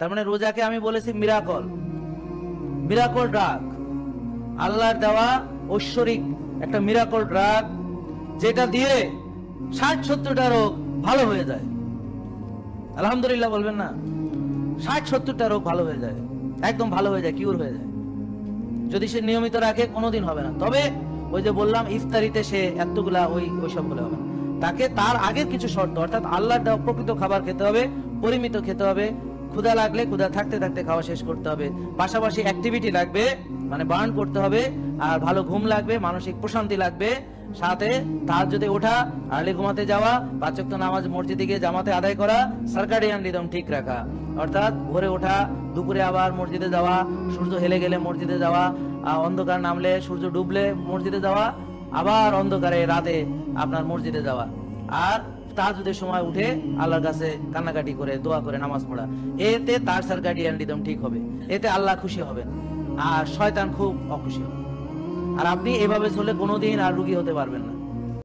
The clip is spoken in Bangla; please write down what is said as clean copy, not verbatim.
তার মানে রোজাকে আমি বলেছি মিরাকল, মিরাকল ড্রাগ, আল্লাহর দেওয়া ঐশ্বরিক একটা মিরাকল ড্রাগ, যেটা দিয়ে 60-70টা রোগ ভালো হয়ে যায়। আলহামদুলিল্লাহ বলবেন না? 60-70টা রোগ ভালো হয়ে যায়, একদম ভালো হয়ে যায়, কিউর হয়ে যায়, যদি সে নিয়মিত রাখে। কোনোদিন হবে না। তবে ওই যে বললাম ইফতারিতে সে এতগুলা ওই সবগুলো হবে না। তাকে তার আগের কিছু শর্ত, অর্থাৎ আল্লাহর দেওয়া প্রকৃত খাবার খেতে হবে, পরিমিত খেতে হবে, ক্ষুধা লাগলে ক্ষুধা থাকতে থাকতে খাওয়া শেষ করতে হবে, পাশাপাশি অ্যাক্টিভিটি লাগবে, মানে বার্ন করতে হবে, আর ভালো ঘুম লাগবে, মানসিক প্রশান্তি লাগবে, সাথে তাহাজ্জুদে ওঠা, আর্লি ঘুমাতে যাওয়া, 5 ওয়াক্ত নামাজ মসজিদে গিয়ে জামাতে আদায় করা, সার্কাডিয়ান রিদম ঠিক রাখা, অর্থাৎ ভোরে ওঠা, দুপুরে আবার মসজিদে যাওয়া, সূর্য হেলে গেলে মসজিদে যাওয়া, অন্ধকার নামলে, সূর্য ডুবলে মসজিদে যাওয়া, আবার অন্ধকারে রাতে আপনার মসজিদে যাওয়া, আর তাহাজ্জুদের সময় উঠে আল্লাহর কাছে কান্নাকাটি করে দোয়া করে নামাজ পড়া। এতে তার সার্কাডিয়ান রিদম ঠিক হবে, এতে আল্লাহ খুশি হবেন, আর শয়তান খুব অখুশি হবে। আর আপনি এভাবে চলে কোনোদিন আর রুগী হতে পারবেন না।